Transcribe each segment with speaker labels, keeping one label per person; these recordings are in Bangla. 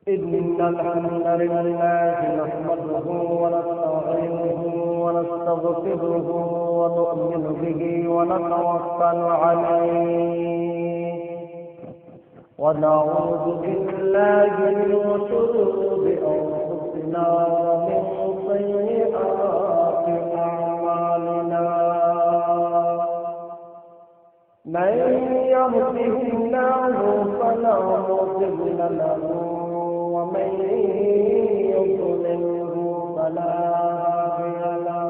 Speaker 1: إن الحمد لله نحمده ونستعينه ونستغفره ونؤمن به ونتوكل عليه ونعوذ بالله من شرور أنفسنا ومن سيئات أعمالنا من يهده الله فلا مضل له ومن يضلله فلا هادي له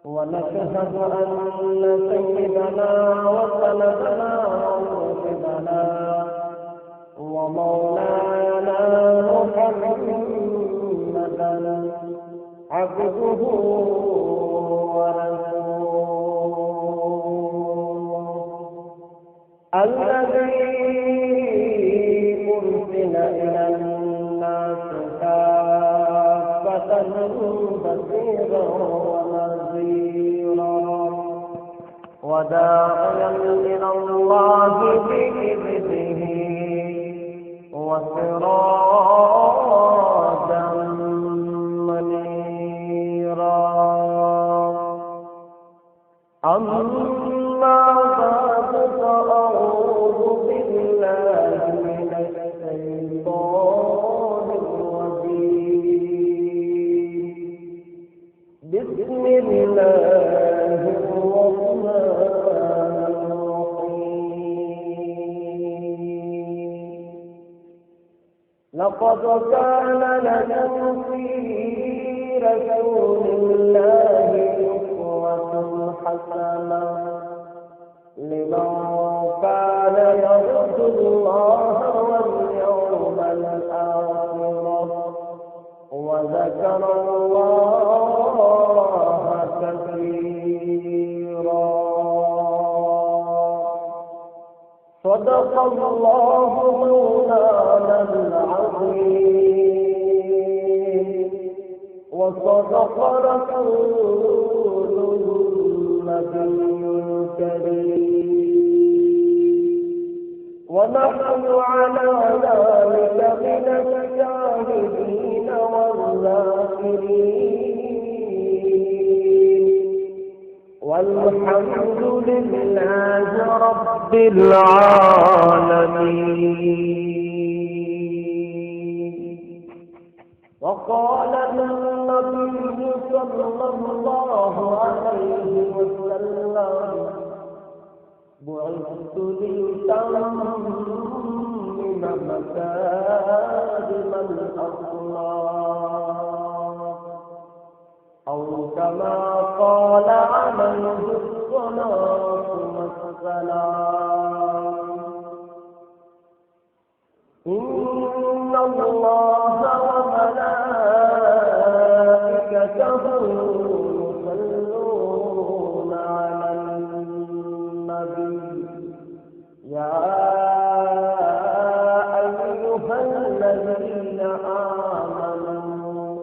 Speaker 1: ونشهد أن سيدنا وسندنا ومرشدنا ومولانا محمدا عبده ورسوله الذي أرسل إلى الناس كافة بشيرا ونذيرا وداعيا إلى الله بإذنه وسراجا منيرا أما بعد فأعوذ بالله من الشيطان الرجيم بسم الله الرحمن الرحيم لقد كان لكم في رسول الله أسوة حسنة لمن كان يرجو الله واليوم الآخر وذكر الله كثيرا صدق الله مولانا العظيم وصدق رسوله النبي الكريم ونحن على ذلك من الشاهدين والذاكرين والحمد لله رب العالمين. وقال النبي صلى الله عليه وسلم بعثت لأتمم مكارم الأخلاق أو كما قال عليه الصلاة والسلام إن الله وملائكته يصلون على النبي يا أيها الذين آمنوا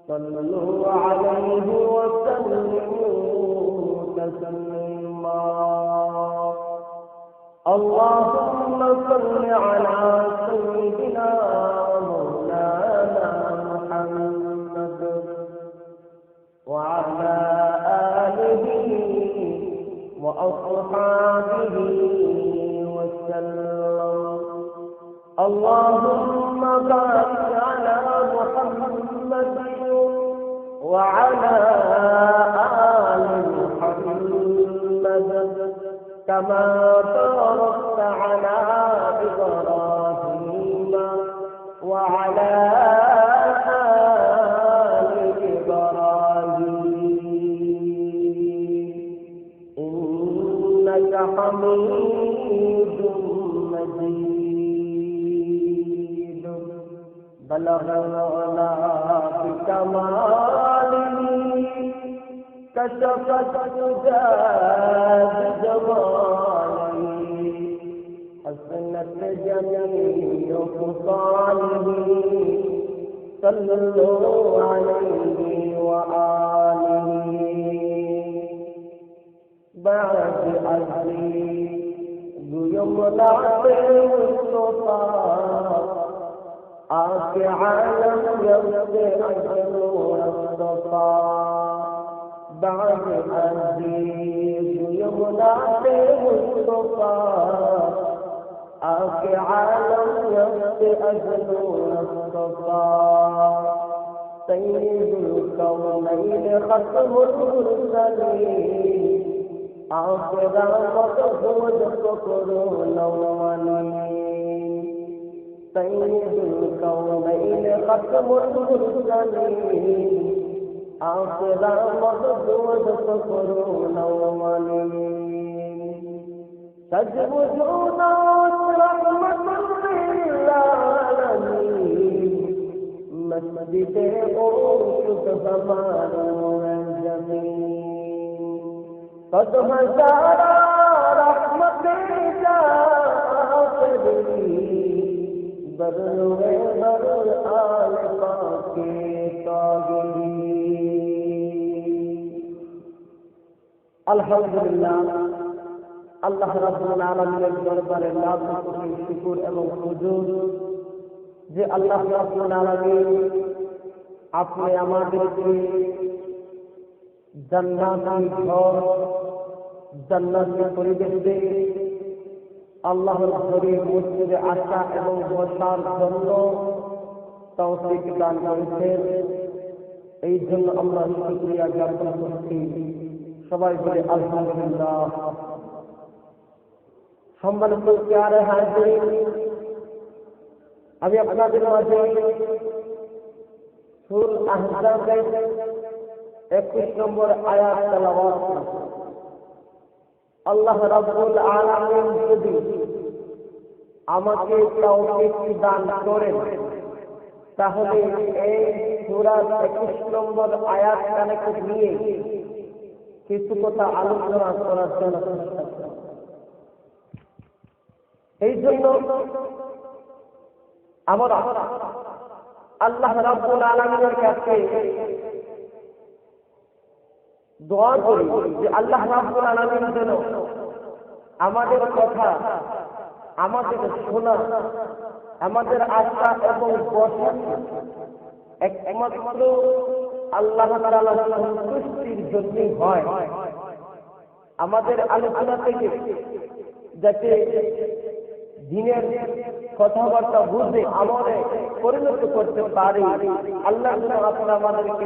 Speaker 1: صلوا عليه وسلموا تسليما اللهم صل على سيدنا مولانا محمد وعلى آله وأصحابه وسلم اللهم بارك على محمد وعلى آل محمد كما باركت على إبراهيم وعلى آل إبراهيم إنك حميد مجيد بلغ العلا بكماله كشف الدجى بجماله حسنت جميع خصاله صلوا عليه وآله بعد أجلي يمنع بالمصطفى يستأذن الصفا بعد عزيز يمنع مصطفى آك عالم يستأذن الصفا سيد الكونين ختم المرسلين آخر مقصود فقر الأولين سيد الكونين ختم المرسلين آخر مقصود فقر الأولين تجب جودات رحمة للعالمين مسجد أوشك زمان الجميل قد هزار رحمة جاءتني برلوه بر آل پاک طاهرین আলহামদুলিল্লাহ আল্লাহ রাব্বুল আলামিনের দরবারে লাখ কোটি শুকর এবং হুজুর যে আল্লাহ রাব্বুল আলামিন আপনি আমাদেরকে জান্নাতি ঘর জান্নাতি পরিবেশে আল্লাহর ঘরে মসজিদে আসা এবং বসার জন্য তৌফিক দান করেছেন। এই জন্য আমরা শুকরিয়া জ্ঞাপন করছি। সবাই বলে আলহামদুলিল্লাহ। সম্মানিত প্রিয় হাজির, আমি আপনাদের মাঝে সূরা আহজাবের 21 নম্বর আয়াত তেলাওয়াত করছি। আল্লাহ রাব্বুল আলামিন যদি আমাকে তৌফিক দান করেন তাহলে এই সূরার 21 নম্বর আয়াতটাকে নিয়ে কিছু কথা আলোচনা করার জন্য চেষ্টা করব। এই জন্য আমরা আল্লাহ রাব্বুল আলামিনের কাছে দোয়া করি যে আল্লাহ রাব্বুল আলামিন যেন আমাদের কথা, আমাদের শোনা, আমাদের আশা এবং বসা একমাত্র আল্লাহ তাআলার সন্তুষ্টির জন্য হয়। আমাদের আলোচনা থেকে যাতে দিনের কথাবার্তা বুঝে আমলে পরিণত করতে পারি, আল্লাহ যেন আপনারা আমাদেরকে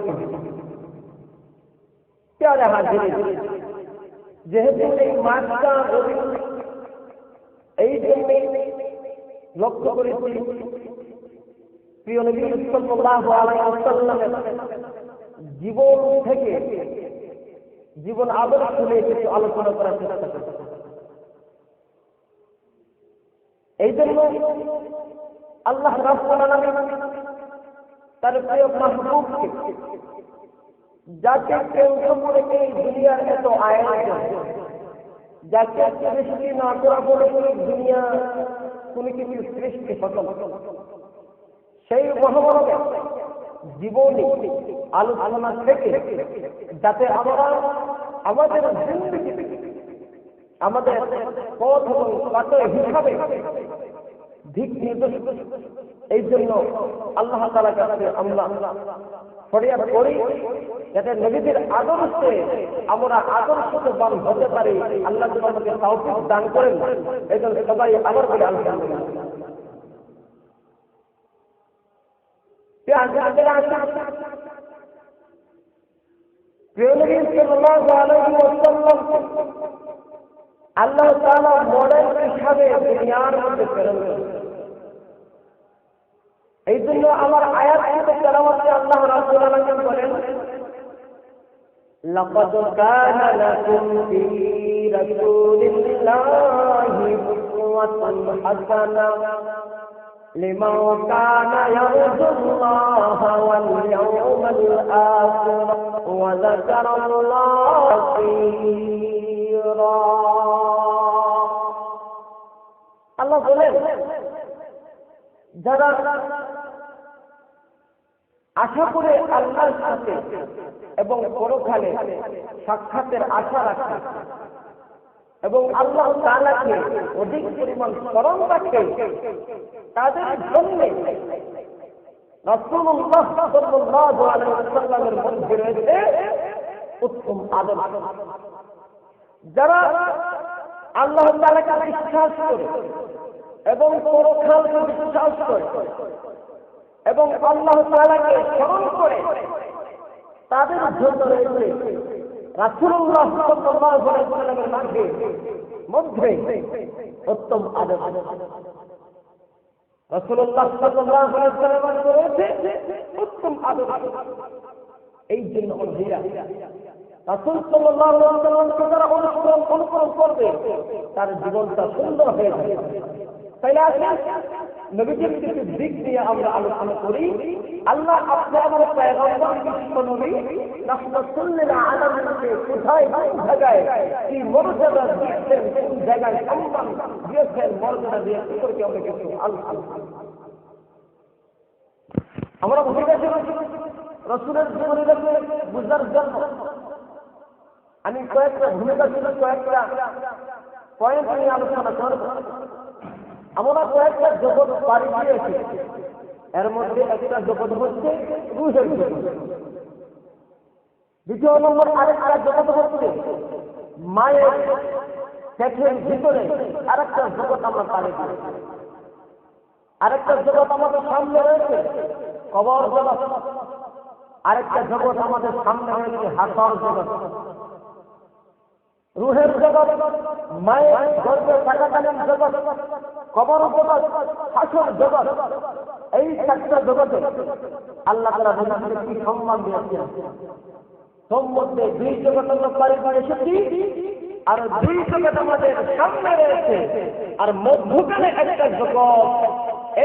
Speaker 1: প্যারা হাজির। যেহেতু এই মাসটা এই জন্য লক্ষ্য করেছি প্রিয় নবী সাল্লাল্লাহু আলাইহি ওয়াসাল্লামের জীবন থেকে জীবন আদর্শ নিয়ে কিছু আলোচনা করার চেষ্টা করছি। এই জন্য আল্লাহ রাব্বুল আলামিন তার প্রিয় মাহবুবকে যাকে কেউ করে এই দুনিয়ার এত আয়োজন, যাকে সৃষ্টি না করা বলে দুনিয়া কোন কিছু সৃষ্টি হতো না, সেই মহামানবের জীবনী আলোচনা থেকে যাতে আমরা আমাদের জিন্দেগি আমাদের পথ এবং বাট হিসাবে দিক নির্দেশ, এই জন্য আল্লাহ তাআলার কাছে আমরা ফরিয়াদ করি যাতে নবীদের আদর্শে আমরা আদর্শবান হতে পারি। আল্লাহ যেন আমাকে তৌফিক দান করেন। এই জন্য সবাই আবার বলে আলহামদুলিল্লাহ। প্রিয় নবী সাল্লাল্লাহু আলাইহি ওয়াসাল্লাম আল্লাহ তাআলা মডেল হিসাবে দুনিয়ার মধ্যে প্রেরণ করেছেন। এই জন্য আমার আয়াত তেলাওয়াতে আল্লাহ রাব্বুল আলামিন বলেন, লাকাদ কানা লাকুম ফি রাসূলিল্লাহি উসওয়াতুন হাসানাহ লিমান কানা ইয়ারজুল্লাহা ওয়াল ইয়াওমাল আখির ওয়া যাকারাল্লাহা কাসীরা। আল্লাহ বলেন, যারা আশা করে আল্লাহর সাথে এবং পরকালে সাক্ষাতের আশা রাখে এবং আল্লাহ তাআলাকে অধিক পরিমাণ স্মরণ রাখে, তাদের জন্য রাসূলুল্লাহ সাল্লাল্লাহু আলাইহি ওয়াসাল্লামের মধ্যে রয়েছে উত্তম আদব। যারা আল্লাহ তাআলাকে বিশ্বাস করে এবং পরকালকে বিশ্বাস করে এবং আল্লাহ তাআলাকে স্মরণ করে, তাদের জন্য রয়েছে রাসূলুল্লাহ সাল্লাল্লাহু আলাইহি ওয়াসাল্লামের মধ্যে উত্তম আদব। রাসূলুল্লাহ সাল্লাল্লাহু আলাইহি ওয়াসাল্লামের রয়েছে উত্তম আদব। এই জন্য রাসূল সাল্লাল্লাহু আলাইহি ওয়াসাল্লামকে যারা অনুসরণ করবে তার জীবনটা সুন্দর হয়ে যাবে। তাইলে আসেন নবীজির কিছু দিক নিয়ে আমরা আলোচনা করি। আল্লাহ আপনি আমার পয়গম্বর বিশ্ব নবী রাহমাতুল্লিল আলামিনকে কোথায় কোন জায়গায় কি মর্যাদা দিয়েছেন, কোন জায়গায় সম্মান দিয়েছেন, মর্যাদা দিয়েছেন করে আমরা কিছু আলোচনা আমরা বুঝে গেছি। রাসূলের জীবনীটাকে বুঝার জন্য আমি কয়েকটা ভূমিকা ছিল, কয়েকটা পয়েন্ট নিয়ে আলোচনা করব। আমরা কয়েকটা জগৎ পাড়ি দিয়েছি, এর মধ্যে একটা জগৎ হচ্ছে রূহের জগৎ। দ্বিতীয় নম্বর আরেকটা জগৎ হচ্ছে মায়ের পেটের ভিতরে আরেকটা জগৎ আমরা পাড়ি দিয়েছি। আরেকটা জগৎ আমাদের সামনে রয়েছে কবর জগৎ, আরেকটা জগৎ আমাদের সামনে রয়েছে হাসর জগৎ। রূহের জগৎ, মায়ের গর্ভে থাকাকালীন জগৎ, কবর জগৎ, হাসর জগৎ। এই চারটা জগতে আল্লাহ তাআলা নবীকে কি সম্মান দিয়েছেন। তোর মধ্যে দুই জগৎ আমরা পাড়ি দিয়ে এসেছি, আর দুই জগৎ আমাদের সামনে রয়েছে, আর মধ্যখানে একটা জগৎ।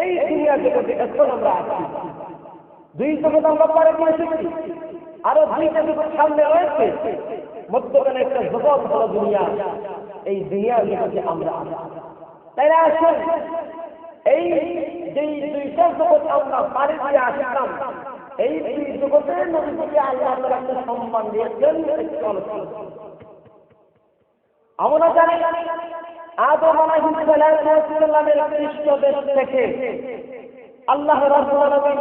Speaker 1: এই দুনিয়া জগতে এখন আমরা আছি। দুই জগৎ আমরা পাড়ি দিয়ে এসেছি, আরো দুইটা জগৎ সামনে রয়েছে, মধ্যখানে একটা জগৎ হলো দুনিয়া। এই দুনিয়া জগতে আমরা আছি। তাই আসেন এই যে দুইটা জগৎ আমরা পাড়ি দিয়ে আসলাম, এই দুই জগতে নবীকে আল্লাহ তাআলা একটা সম্মান দিয়েছেন। আমরা জানি আদম আলাইহিস সালামের পৃষ্ঠদেশ থেকে আল্লাহ রাব্বুল আলামিন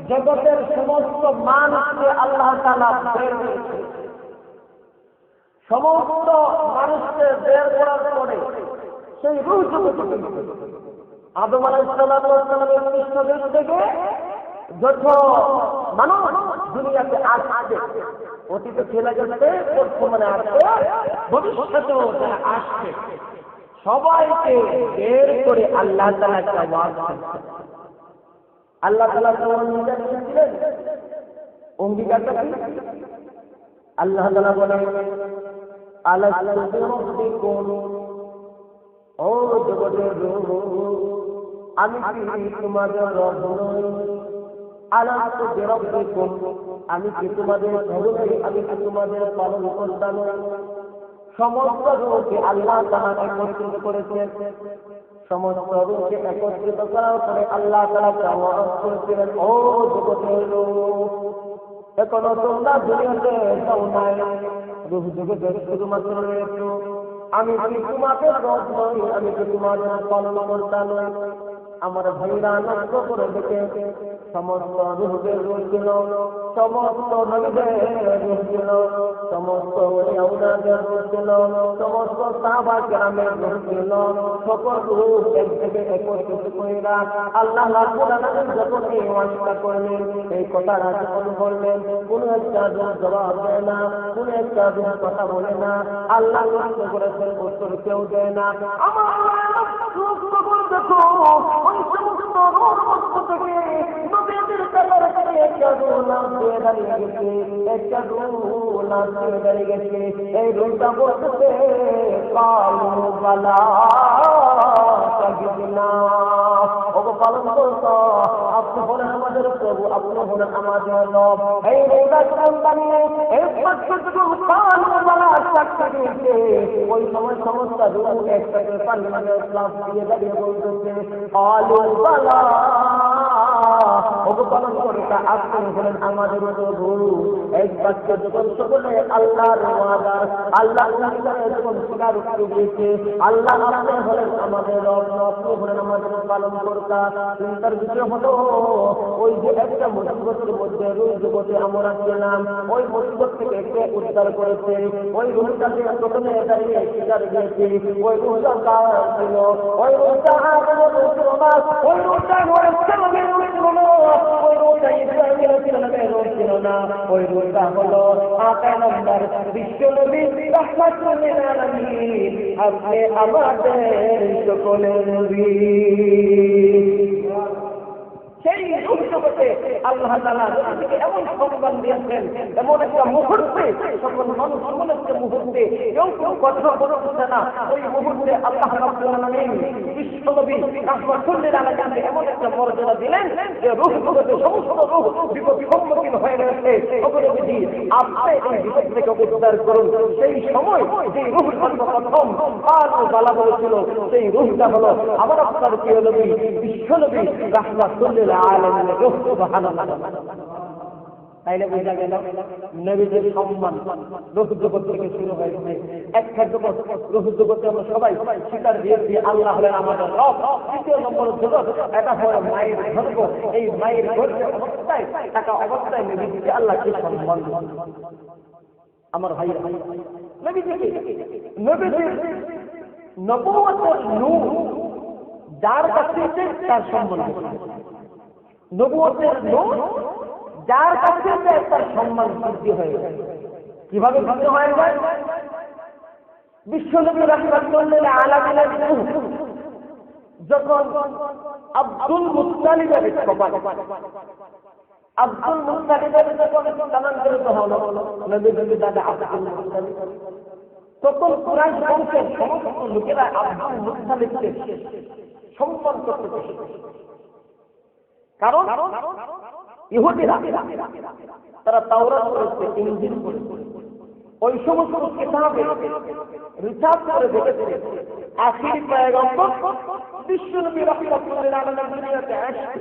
Speaker 1: জগতের সমস্ত মানুষকে আল্লাহ তাআলা বের করেছেন। সমস্ত মানুষকে বের করার পরে সেই রূহ জগতে আদম আলাইহিস সালামের পৃষ্ঠদেশ থেকে যত মানুষ দুনিয়াতে আসছে, অতীতে ছেলে গেছে, বর্তমানে আসছে, ভবিষ্যতেও যারা আসছে, সবাইকে বের করে আল্লাহ তাআলা একটা ওয়াদা করেছেন। আল্লাহ তাআলা ছিলেন অঙ্গীকারটা কি? আল্লাহ তাআলা বলেন আলাস্তু বিরাব্বিকুম, ও জগতের রূহ, আমি কি তোমাদের রব নই? আলাস্তু বিরাব্বিকুম, আমি কি তোমাদের প্রভু নই? আমি কি তোমাদের পালনকর্তা নই? সমস্ত রূহকে আল্লাহ তাআলা একত্রিত করেছেন। সমস্ত রূহকে একত্রিত করার পরে আল্লাহ তাআলা ওয়াদা করেছিলেন, ও জগতের রূহ, এখনো তোমরা দুনিয়াতে যাও নাই, রূহ জগতে শুধুমাত্র একটু আমি কি তোমাদের রব নই? আমি কি তোমাদের পালনকর্তা নই? আমার ভাইরা নষ্ট করে দেখে সমস্ত রূহদের রূহ ছিল, সমস্ত নবীদের রূহ ছিল, সমস্ত আউলিয়াদের রূহ ছিল, সমস্ত সাহাবা কেরামের রূহ ছিল। সকল রূহ এক থেকে একত্রিত কইরা আল্লাহ রাব্বুল আলামিন যখন এই ওয়াদা করলেন, এই কথাটা যখন বললেন, কোন একটা রূহ জবাব দেয় না, কোন একটা রূহ কথা বলে না। আল্লাহ নষ্ট করেছেন, উত্তর কেউ দেয় না। আমার দেখো ওই সমস্ত রূহ মধ্য থেকে নবীদের কাতার থেকে একটা রূহ নাম দিয়ে দাঁড়িয়ে গেছে, একটা রূহ নাম দিয়ে দাঁড়িয়ে গেছে। এই রূহটা বলতেছে কালু বালা সাগিনা, ওগো পালন করতো, আপনি হলেন আমাদের প্রভু, আপনি হলেন আমাদের রব। এই রূহটা যখন দাঁড়িয়ে এই প্রত্যেকটা কালু বালা সাক্ষী দিয়েছে, ওই সময় সমস্ত রূহ একসাথে পানি মানে ইসলাম দিয়ে দাঁড়িয়ে বলতেছে কালু বালা অবপালন কর্তা আপনি হলেন আমাদের প্রভু। এক বাক্য যখন সকলে আল্লাহর ওয়াদা আল্লাহ যখন স্বীকার করে দিয়েছে, আল্লাহ আপনি হলেন আমাদের রব, আপনি হলেন আমাদের পালন কর্তা। চিন্তার বিষয় হলো ওই যে একটা মুসিবতের মধ্যে রুহ জগতে আমরা ছিলাম, ওই মুসিবত থেকে কে উদ্ধার করেছে? ওই রুহটাকে প্রথমে দাঁড়িয়ে স্বীকার দিয়েছে ওই রুহটা কার ছিল? ওই রুহটা আমাদের ছিল না, ওই রুহটা ঘরের ছেলেমেয়ের রুহ ছিল না, ওই রুহটা ইসরায়েলের ছেলেমেয়ের রুহ ছিল না, ওই রুহটা হলো আকা নম্বর বিশ্বনবী রাহমাতুল লিল আলামিন, আপনি আমাদের সকলের নবী। সেই রূপে আল্লাহ তাআলা নবীকে এমন সম্মান দিয়েছেন, এমন একটা মুহূর্তে সকল মানুষ এমন একটা মুহূর্তে কেউ কথা বলছে না, ওই মুহূর্তে আল্লাহ রাব্বুল আলামিন বিশ্বনবী রাহমাতুল লিল আলামিনকে এমন একটা মর্যাদা দিলেন যে রূহ জগতে সমস্ত রূহ বিপদ সম্মুখীন হয়ে গেছে। ওপরে বুঝি আপনি এই বিপদ থেকে উদ্ধার করুন। সেই সময় যে রূহ প্রথম আলো বালা বলেছিল, সেই রূহটা হলো আমার আপনার প্রিয় নবী বিশ্বনবী রাহমাতুল লিল আলামিনের রূহ। সুবহানাল্লাহ। তাইলে বোঝা গেল নবীদের সম্মান রূহ জগৎ থেকে শুরু হয়েছে। একটা জগৎ রূহ জগতে আমরা সবাই স্বীকার দিয়েছি আল্লাহ হলেন আমাদের রব। দ্বিতীয় নম্বর জগৎ এটা হয় মায়ের গর্ভ। এই মায়ের গর্ভের অবস্থায় থাকা অবস্থায় নবীকে আল্লাহ কি সম্মান দিয়েছেন। আমার ভাই নবীজিকে নবীজির নবুয়তের নূর যার কাছে তার সম্মান, নবুয়তের নূর যার কাছে তার সম্মান বৃদ্ধি হয়ে যায়। কিভাবে বৃদ্ধি হয়ে যায়? বিশ্বনবী রাহমাতুল লিল আলামিনের যখন আব্দুল মুত্তালিবের কপাল, আব্দুল মুত্তালিবের যখন স্থানান্তরিত হলো নবীর দাদা আব্দুল মুত্তালিব, তখন কুরাইশ বংশের সমস্ত লোকেরা আব্দুল মুত্তালিবকে সম্মান করতে শুরু করে। কারণ ইহুদিরা তারা তাওরাত পড়েছে, ইনজিল পড়েছে, ওই সমস্ত কিতাবে রিসার্চ করে দেখেছে আখির পয়গম্বর বিশ্বনবী রাহমাতুল লিল আলামিন দুনিয়াতে আসছে,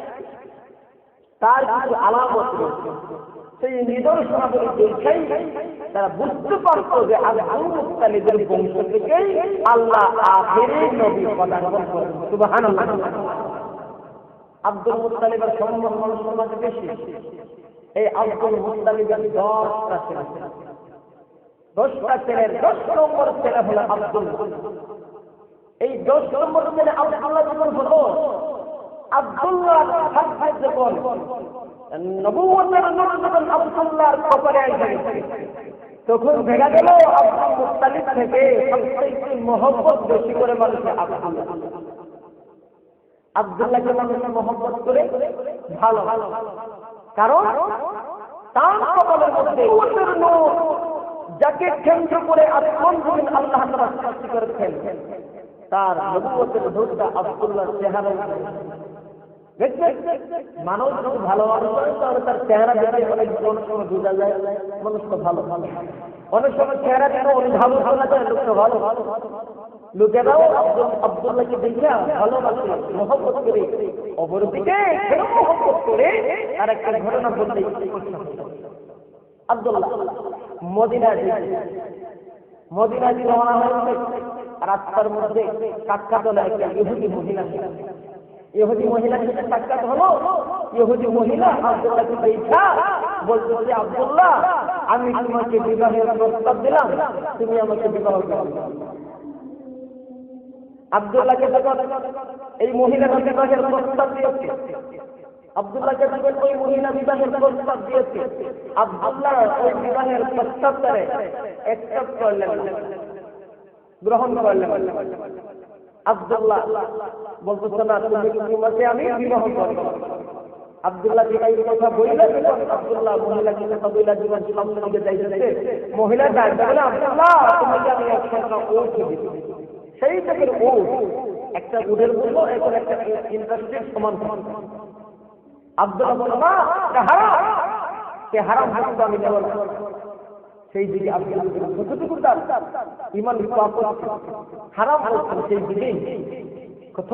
Speaker 1: তার কিছু আলামত রয়েছে। সেই নিদর্শনাগুলি দেখেই তারা বুঝতে পারতো যে আব্দুল মুত্তালিবের বংশ থেকেই আল্লাহ আখিরি নবী পদার্পণ করেন। সুবহানাল্লাহ। আব্দুল মুত্তালিবের সম্মান মানুষের মাঝে বেশি। এই আব্দুল মুত্তালিবের 10টা ছেলে, 10টা ছেলের 10 নম্বর ছেলে হলো আব্দুল। এই 10 নম্বর ছেলে আব্দুল্লাহ যখন হলো, আব্দুল্লাহ যখন নবুয়তের নূর যখন আব্দুল্লাহর কপালে এসে গেছে, তখন দেখা গেল আব্দুল মুত্তালিব থেকে সবচেয়ে মহব্বত বেশি করে মানুষে আব্দুল্লাহ। আব্দুল্লাহকে মানুষের মহব্বত করে ভালো, কারণ তার কপালের মধ্যে নবুয়তের নূর যাকে কেন্দ্র করে আসমান জমিন আল্লাহ তাআলা সৃষ্টি করেছেন, তার নবুয়তের নূরটা আব্দুল্লাহর চেহারায় মানুষ যখন ভালো মানুষ তাহলে তার চেহারা দেখে অনেক সময় বোঝা যায় মানুষ তো ভালো। অনেক সময় চেহারা দেখে অনেক ভালো শোনা যায় লোকটা ভালো। লোকেরাও আব্দুল্লাহকে দেখে ভালোবাসে, মহব্বত করে। অপরদিকে মহব্বত করে আর একটা ঘটনা বলতে আব্দুল্লাহ মদিনায় রওনা হয়েছে। রাস্তার মধ্যে সাক্ষাৎ হলো একটা ইহুদি মহিলা। ইহুদি মহিলার সাথে সাক্ষাৎ হলো। ইহুদি মহিলা আব্দুল্লাহকে দেখা বলতেছে, আব্দুল্লাহ আমি তোমাকে বিবাহের প্রস্তাব দিলাম, তুমি আমাকে বিবাহ করো। আব্দুল্লাহকে যখন এই মহিলার বিবাহের প্রস্তাব দিয়েছে, আব্দুল্লাহকে যখন ওই মহিলা বিবাহের প্রস্তাব দিয়েছে, আব্দুল্লাহ ওই বিবাহের প্রস্তাবটারে অ্যাকসেপ্ট করলেন, গ্রহণ করলেন। আব্দুল্লাহ বলতেছে না, তোমাকে আমি বিবাহ করব। আব্দুল্লাহ এই কথা বইলা দিলেন। আব্দুল্লাহ মহিলাকে কথা বইলা দিলেন, সামনে দিকে যাইতেছে। মহিলা ডাকতে বলে, আব্দুল্লাহ তোমাকে আমি একটা ওট দিব। সেই থেকে ওট, একটা উটের মূল্য এখন একটা ইন্টারেস্টের সমান। আব্দুল্লাহ বলল, না হারাম, সে হারাম হারাম আমি নেব না। সেই দিকে আব্দুল্লাহ যতটুকু তার ইমান হারাম হচ্ছে, সেই দিকে কত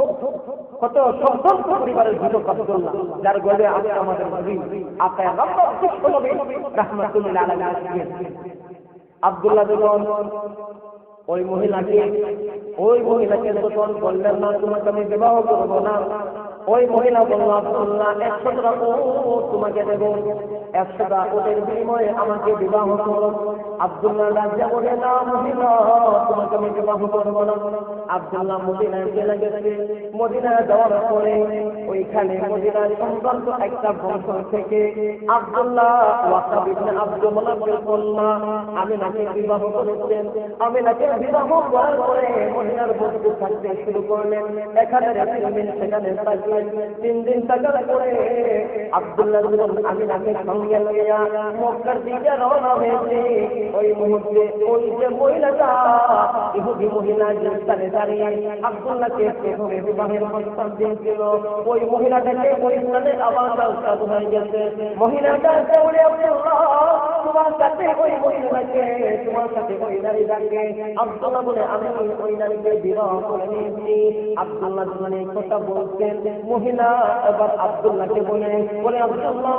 Speaker 1: কত সম্পন্ন পরিবারের যুবক আব্দুল্লাহ, যার গলে আছে আমাদের নবী আপায় নবী রাহমাতুল্লাহ আলাইহি। আব্দুল্লাহ যখন ওই মহিলাকে যখন বললেন না তোমাকে আমি বিবাহ করবো না, ওই মহিলা বলল আব্দুল্লাহ 100টা উট তোমাকে দেব, 100টা উটের বিনিময়ে আমাকে বিবাহ করো। আব্দুল্লাহ রাজা বলে না মহিলা তোমাকে আমি বিবাহ করবো না। আব্দুল্লাহ মদিনায় চলে গেছে। মদিনায় যাওয়ার পরে ওইখানে মদিনার সম্পর্ক একটা বংশ থেকে আব্দুল্লাহ ওয়াকাব ইবনে আব্দুল মুনাফির কন্যা আমিনাকে বিবাহ করেছেন। আমিনাকে বিবাহ করার পরে মহিলার বন্ধু থাকতে শুরু করলেন। এখানে 3 দিন সেখানে থাকলেন। 3 দিন থাকার পরে আব্দুল্লাহ আমিনাকে সঙ্গে লইয়া মক্কার দিকে রওনা হয়েছে। ওই মুহূর্তে ওই যে মহিলাটা ইহুদি মহিলা যে স্থানে দাঁড়িয়ে আব্দুল্লাহকে প্রথমে বিবাহের প্রস্তাব দিয়েছিল, ওই মহিলাটাকে ওই স্থানে আবার চালু হয়ে গেছে। মহিলাটা বলে আব্দুল্লাহ তোমার সাথে ওই মহিলাকে, তোমার সাথে ওই নারী ডাকে। আব্দুল্লাহ বলে আমি ওই নারীকে বিবাহ করে নিয়েছি। আব্দুল্লাহ যখন এই কথা বলছেন, মহিলা এবার আব্দুল্লাহকে বলে আব্দুল্লাহ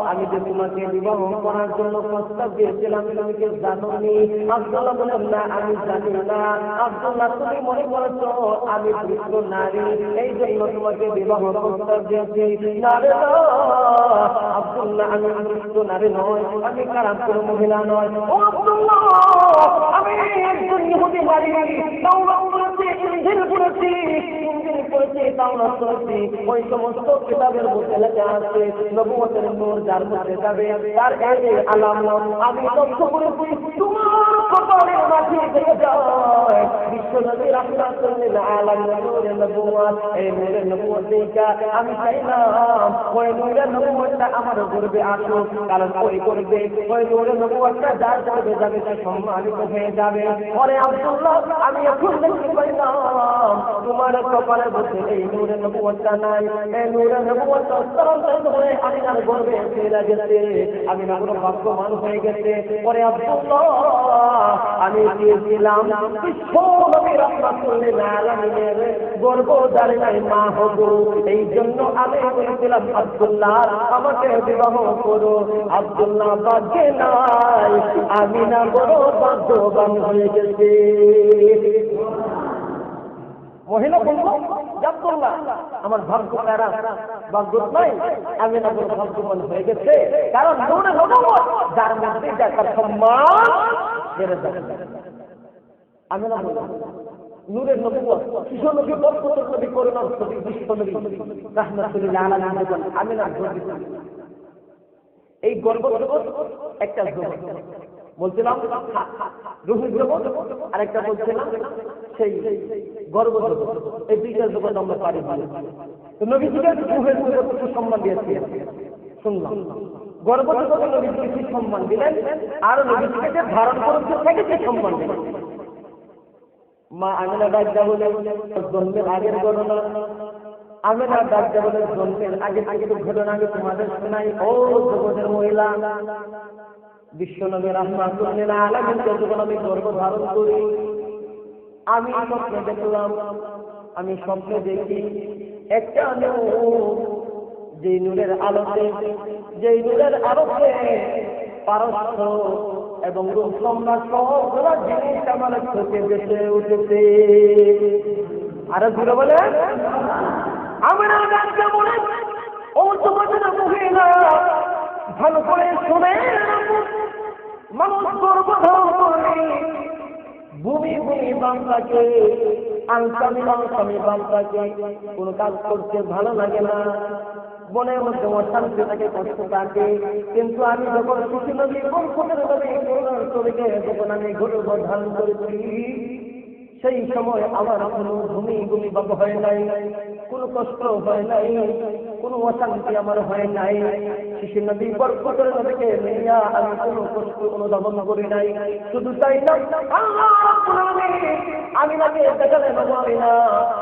Speaker 1: আমি যে তোমাকে বিবাহ করার জন্য প্রস্তাব দিয়েছিলাম তুমি কি জানো নি? আব্দুল্লাহ বলেন না আমি জানি না। আব্দুল্লাহ তুমি মনে করছো আমি দুষ্ট নারী এই জন্য তোমাকে বিবাহ প্রস্তাব দিয়েছি? না রে না আব্দুল্লাহ, আমি দুষ্ট নারী নয়, আমি খারাপ কোনো মহিলা নয়। ও আব্দুল্লাহ আমি একজন ইহুদি নারী, তাওরাত পড়েছি, ইনজিল পড়েছি, তাওরাত পড়েছি। ওই সমস্ত কিতাবের মধ্যে লেখা আছে নবুয়তের নূর যার মধ্যে যাবে তার এই আলামত আমি লক্ষ্য করেছি তোমার কপালের মাঝে থেকে যায় বিশ্বনবী রাহমাতুল্লিল আলামিন নূরের নবুয়ত। এই নূরের নবুয়ত দেখা আমি চাইলাম ওই নূরের নবুয়তটা আমার গর্বে আসুক, কারণ ওই করবে ওই নূরের নবুয়তটা যার যাবে যাবে সে সম্মানিত হয়ে যাবে। পরে আব্দুল্লাহ আমি এখন দেখতে পাইলাম তোমার কপালের মধ্যে এই নূরের নবুয়তটা নাই। এই নূরের নবুয়তটা অন্তরান্তরিত হয়ে আমি আর গর্বে ফিরে গেছে, আমি না কোনো ভাগ্যবান হয়ে গেছে। পরে আব্দুল্লাহ আমি দিয়েছিলাম বিশ্বনবী রাহমাতুল্লিল আলামিনের গর্ভধারিণী মা হব, এই জন্য আমি বলেছিলাম আব্দুল্লাহ আমাকে বিবাহ করো। আব্দুল্লাহ ভাগ্যে নাই, আমি না বড় ভাগ্যবান হয়ে গেছে। মহিলা বলল আব্দুল্লাহ আমার ভাগ্য খারাপ, ভাগ্য নাই, আমি না বড় ভাগ্যবান হয়ে গেছে, কারণ নূরের নবুয়ত যার মধ্যে যার সম্মান বেড়ে যাবে। আমি না বললাম নূরের নবুয়ত শিশু নবী, বরকতের নবী, করুণার নবী, বিশ্বনবী রাহমাতুল্লিল আলামিন আমি না গর্বিত। এই গর্ব জগৎ একটা জগৎ বলছিলাম রুহুর জগৎ, আর একটা বলছিলাম সেই গর্ব জগৎ। এই দুইটা জগৎ আমরা পারি ভালো। তো নবীজিকে রুহের জগৎকে সম্মান দিয়েছি শুনলাম, গর্ব জগৎ নবীজিকে সম্মান দিলেন, আর নবীজিকে যে ধারণ করেছে তাকে যে সম্মান দিলেন। মা আমিনা ডাক্তার বলে জন্মের আগের ঘটনা, আমিনা ডাক্তার বলে জন্মের আগে ঘটনা আমি তোমাদের শোনাই। ও জগতের মহিলা, বিশ্বনবী রাহমাতুল্লিল আলামিনকে যখন আমি গর্ভ ধারণ করি, আমি স্বপ্নে দেখলাম, আমি স্বপ্নে দেখি একটা নূর, যে নূরের আলোতে পারস্য এবং রূপ সম্রাট সবগুলো জিনিস আমার চোখে ভেসে উঠেছে। আরো ঘুরে বলে আমরা ডাক্তার বলে ও তোমাদের মহিলা ভালো করে শুনে, মানুষ গর্ভধারণ করলে ভূমি বাংলাকে আলসামি বাংলাকে কোনো কাজ করতে ভালো লাগে না, মনের মধ্যে অশান্তি থাকে, কষ্ট থাকে। কিন্তু আমি যখন শিশু নবী বরকতের নবী করুণার নবীকে যখন আমি গর্ভধারণ করেছি, সেই সময় আমার কোনো ভূমি বাবা হয় নাই, কোনো কষ্ট হয় নাই, কোনো অশান্তি আমার হয় নাই। শিশু নবী বরকতের নবীকে নিয়া আমি কোনো কষ্ট অনুধাবন করি নাই। শুধু তাই না, আল্লাহ রাব্বুল আলামিন আমিনাকে দেখালেন, আমিনা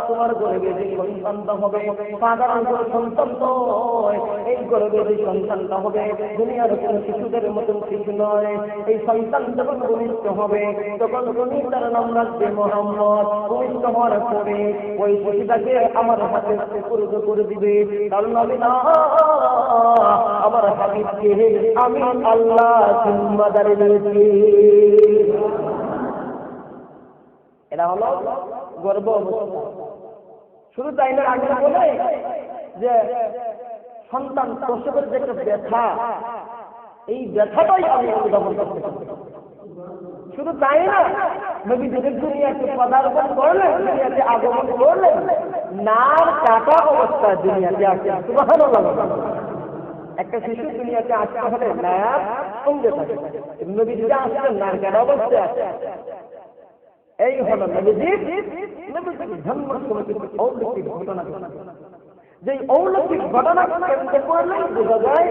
Speaker 1: তোমার গর্ভে যে সন্তানটা হবে সাধারণ কোনো সন্তান নয়, এই গর্ভে যে সন্তানটা হবে দুনিয়ার কোনো শিশুদের মতন শিশু নয়। এই সন্তান যখন ভূমিষ্ঠ হবে তখন তুমি তার নাম রাখবে মোহাম্মদ। ভূমিষ্ঠ হওয়ার পরে ওই শিশুটাকে আমার হাতে সুপুর্দ করে দিবে, কারণ আমি না আমার হাবিবকে আমি আল্লাহ জিম্মাদারি দিয়েছি। এটা হলো গর্ব অবস্থা। শুধু তাই না, আগে বলে যে সন্তান প্রসবের যে একটা ব্যথা, এই ব্যথাটাই আমি অনুধাবন করতে পারি। শুধু তাই না, নবী যদি দুনিয়াতে পদার্পণ করলেন, দুনিয়াতে আগমন করলেন, নার কাটা অবস্থা দুনিয়াতে আসে। সুবহানাল্লাহ। একটা শিশু দুনিয়াতে আসতে হলে নার সঙ্গে থাকে, নবী যদি আসলেন নার কাটা অবস্থায় আসে। এই হলো নবীজির জন্মের সময় কিছু অলৌকিক ঘটনা। যে অলৌকিক ঘটনা কেন্দ্র করলেই বোঝা যায়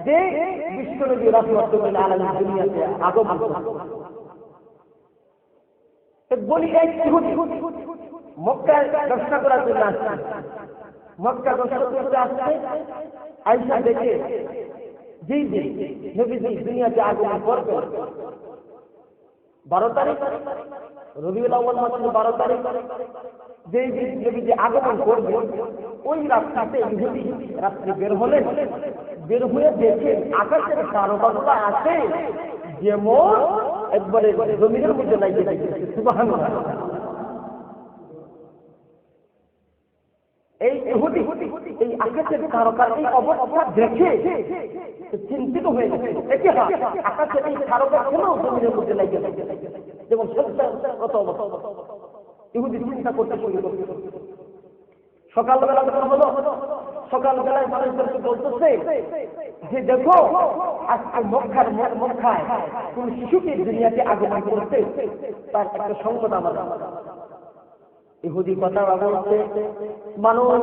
Speaker 1: যে বিশ্বনবী রাহমাতুল্লিল আলামিন দুনিয়াতে আগমন করলেন। বলি এই ইহুদি মক্কায় দর্শন করার জন্য আসছে, মক্কা দর্শন করতে আসছে, আয়েশা দেখে জি নবীজি দুনিয়াতে আগমন করবেন 12 তারিখ রবিউল আউয়াল মাসের 12 তারিখ যেই দিন নবীজি আগমন করবেন, ওই রাত্রিতে ইহুদি রাত্রি বের হলেন। বের হয়ে দেখে আকাশের তারকাগুলো আছে যেমন একবারে জমিনের মধ্যে লাগিয়ে দিয়েছে। সুবহানাল্লাহ। এই ইহুদি এই আকাশের তারকার এই অবস্থা দেখে চিন্তিত হয়ে গেছে। একে আকাশের এই তারকা কেন জমিনের মধ্যে লাগিয়ে দিয়েছে, যেমন কত অবস্থা। ইহুদি চিন্তা করতে শুরু করছে। সকালবেলা হলো, সকালবেলায় মানুষদেরকে বলতেছে যে দেখো আজকে মক্কায় কোন শিশুকে দুনিয়াতে আগমন করতে, তার একটা সংবাদ আমার। ইহুদি কথা বলছে, মানুষ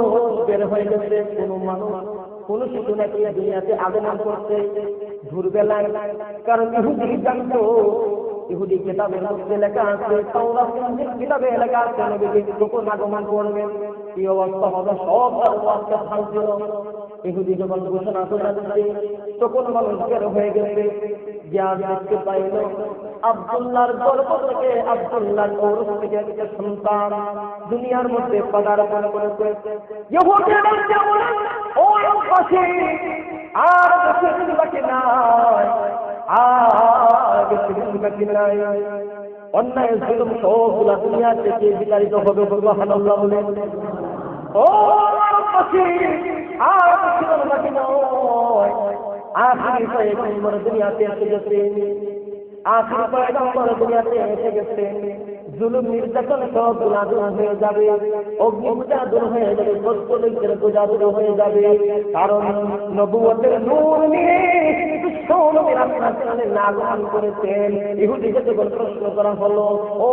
Speaker 1: বের হয়ে গেছে, কোন শিশু নাকি দুনিয়াতে আগমন করছে ভোরবেলায়। কারণ ইহুদি জানতো, ইহুদি কিতাবের মধ্যে লেখা আছে, তাওরাত কিতাবে লেখা আছে নবী যখন আগমন করবেন কি অবস্থা হবে সব তার ওয়াক্ত থাকছিল। ইহুদি যখন ঘোষণা করে দিচ্ছে তখন মানুষ বের হয়ে গেছে। জ্ঞান দেখতে পাইল আব্দুল্লাহর গর্ভ থেকে, আব্দুল্লাহর ঔরস থেকে একটা সন্তান দুনিয়ার মধ্যে পদার্পণ করেছে। ইহুদিরা বলে ও পাশে আর বেশি বাকি নাই, আর বেশি বাকি নাই, অন্যায় জুলুম সবগুলা দুনিয়া থেকে বিতাড়িত হবে। সুবহানাল্লাহ বলে ও পাশে আর বেশি বাকি নয়, আখিরি পয়গম্বর দুনিয়াতে এসে গেছে, আখিরি পয়গম্বর দুনিয়াতে এসে গেছে। জুলুম নির্যাতন সব দূর হয়ে যাবে, অগ্নিপূজা দূর হয়ে যাবে, সত্যলোকের পূজা দূর হয়ে যাবে। কারণ নবুয়তের নূর নিয়ে বিশ্বনবী রাসূলুল্লাহ আগমন করেছেন। ইহুদিকে যখন প্রশ্ন করা হলো, ও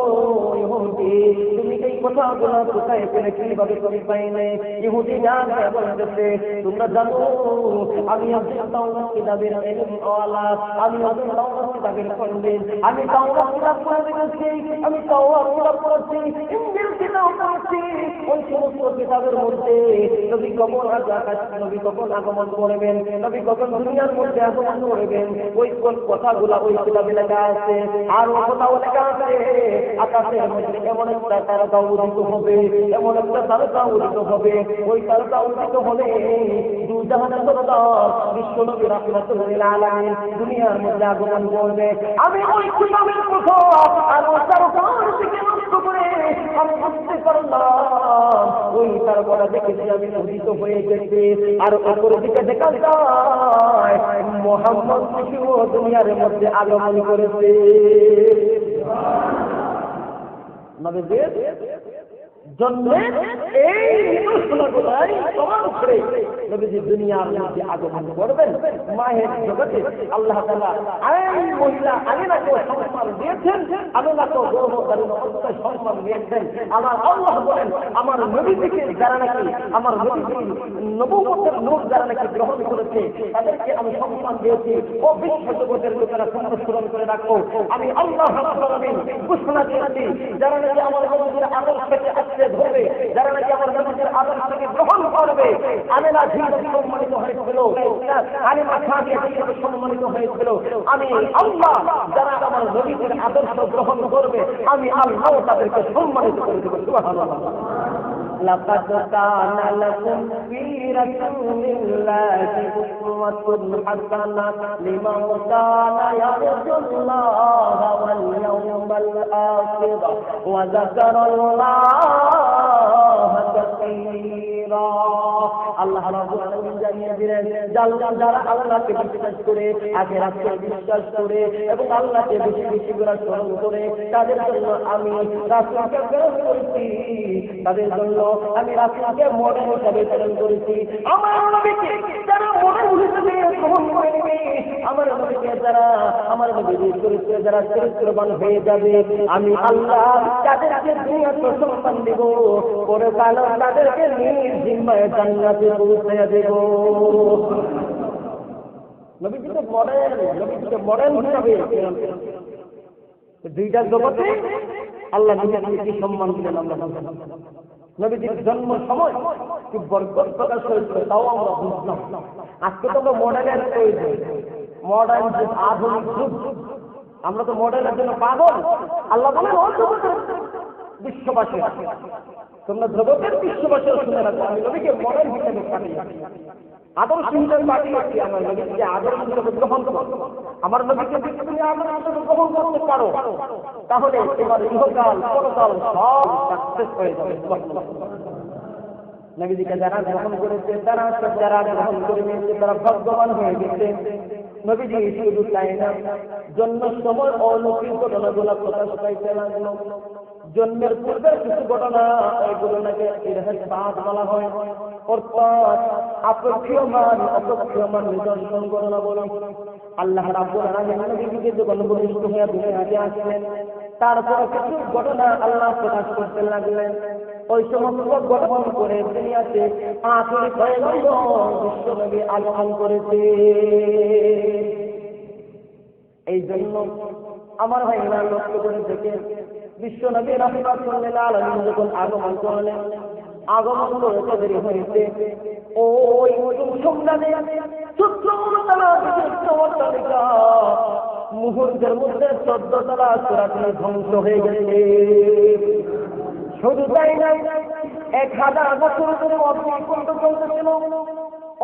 Speaker 1: ইহুদি তুমি এই কথাগুলো কোথায় পেলে, কিভাবে তুমি পাইলে? ইহুদি জানে বলতেছে, তোমরা জানো আমি তাওরাত কিতাবের ইলম ওয়ালা, আমি তাওরাত কিতাবের পণ্ডিত, আমি তাওরাত কিতাব পড়ে গেছি, আমি তাওরাত কিতাব পড়েছি, ইনজিল কিতাব পড়েছি। ওই সমস্ত কিতাবের মধ্যে নবী কখন নবী কখন আগমন করবেন, নবী কখন দুনিয়ার মধ্যে আগমন করবেন, ওই কোন কথাগুলো ওই কিতাবে লেখা আছে। আর ওই কথাও লেখা আছে আকাশের মধ্যে এমন একটা তারকা উদিত হবে, এমন একটা তারকা উদিত হবে, ওই তারকা উদিত হলে দুজাহানের সরদার বিশ্বনবী রাহমাতুল্লিল আলামিন দুনিয়ার মধ্যে আগমন করবে। আমি ওই কিতাবের কথা আর ওই তারকার দিকে লক্ষ্য করে আমি বুঝতে পারলাম ওই তারকাটা দেখেছি আমি উদিত হয়ে গেছে। আর অপর দিকে দেখা যায় মুহাম্মদ শিশু দুনিয়ার মধ্যে আগমন করেছে। নবীজির জন্মের এই নিদর্শনগুলাই প্রমাণ ছিল করে নবীজি দুনিয়ার মধ্যে আগমন করবেন। মায়ের জগতে আল্লাহ তাআলা এই মহিলা আমিনাকে সম্মান দিয়েছেন, আমিনাকে গর্ভধারিণী অবস্থায় সম্মান দিয়েছেন। আমার আল্লাহ বলেন, আমার নবীকে যারা নাকি আমার নবীর নবুয়তের নূর যারা নাকি গ্রহণ করেছে তাদেরকে আমি সম্মান দিয়েছি। ও বিশ্ব জগতের লোকেরা স্মরণ করে রাখো, আমি আল্লাহ রাব্বুল আলামিন ঘোষণা দিয়েছি, যারা নাকি আমার নবীর আদর্শকে আঁকড়ে ধরবে, যারা নাকি আমার নবীর আদর্শকে গ্রহণ করবে, আমিনা যেভাবে সম্মানিত হয়েছিল, আলিমা সাদিয়া যেভাবে সম্মানিত হয়েছিল, আমি আল্লাহ যারা আমার নবীর আদর্শ গ্রহণ করবে আমি আল্লাহ তাদেরকে সম্মানিত করে দেব। সুবহানাল্লাহ। لقد كان لكم في رسول الله أسوة حسنة لمن كان يرجو الله واليوم الآخر وذكر الله كثيرا। আল্লাহ রাব্বুল আলামিন জানিয়ে দিলেন, যারা আল্লাহকে বিশ্বাস করে, আখিরাতকে বিশ্বাস করে এবং আল্লাহকে বেশি বেশি করে স্মরণ করে, তাদের জন্য আমি রাসূলকে প্রেরণ করেছি, তাদের জন্য আমি রাসূলকে মডেল হিসেবে প্রেরণ করেছি। আমার নবীকে যারা মডেল হিসেবে গ্রহণ করে নেবে, আমার নবীকে যারা আমার নবীর চরিত্রে যারা চরিত্রবান হয়ে যাবে, আমি আল্লাহ তাদেরকে দুনিয়াতে সম্মান দেব, পরকাল তাদেরকে নিজ জিম্মায় জান্নাতে পৌঁছে দেব। নবীজিকে মডেল হিসাবে দুইটা জগতে আল্লাহ নবীকে সম্মান দিলেন। নবীজির জন্ম সময় কি বরকত প্রকাশ হয়েছিল তাও আমরা বুঝলাম। আজকে তো আমরা মডেলের প্রয়োজন, মডার্ন যুগ, আধুনিক যুগ, আমরা তো মডেলের জন্য পাগল। আল্লাহ বলেন, বিশ্ববাসী তোমরা জগতের বিশ্ববাসী শুনে রাখো, আমি নবীকে মডেল হিসেবে পাঠিয়েছি, আদর্শ হিসেবে পাঠিয়েছি। আমার নবীকে আদর্শ হিসেবে গ্রহণ করো, আমার নবীকে তুমি আদর্শ হিসেবে গ্রহণ করতে পারো, তাহলে তোমার ইহকাল পরকাল সব সাকসেস হয়ে যাবে। নবীজিকে যারা গ্রহণ করেছে, যারা গ্রহণ করে নিয়েছে, তারা ভাগ্যবান হয়ে গেছে। নবীজি শুধু তাই না, জন্মের সময় অলৌকিক ঘটনাগুলো প্রকাশ পাইতে লাগলো। জন্মের পূর্বে কিছু ঘটনা, ওইগুলো নাকি ইরহাদ বলা হয়, অর্থাৎ অপেক্ষমান নিদর্শন ঘটনা বলে। আল্লাহ রাব্বুল আলামিন নবীকে যখন বলিষ্ঠ হয়ে দুনিয়াতে আসলেন, তারপর কিছু ঘটনা আল্লাহ প্রকাশ করতে লাগলেন। ওই সমস্ত গঠন করে দুনিয়াতে আখেরি পয়গম্বর বিশ্বনবী আগমন করেছে। এই জন্য আমার ভাইরা লক্ষ্য করে দেখে বিশ্বনবী রাহমাতুল্লাহ আলাইহি যখন আগমন করলেন, আগমন করতে দেরি হয়েছে, ওই সংগ্রামে মুহূর্তের মধ্যে 14 তলা চূড়াটি ধ্বংস হয়ে গেছে। শুধু তাই নাই, 1000 বছর ধরে অগ্নিকুণ্ড চলতেছিল,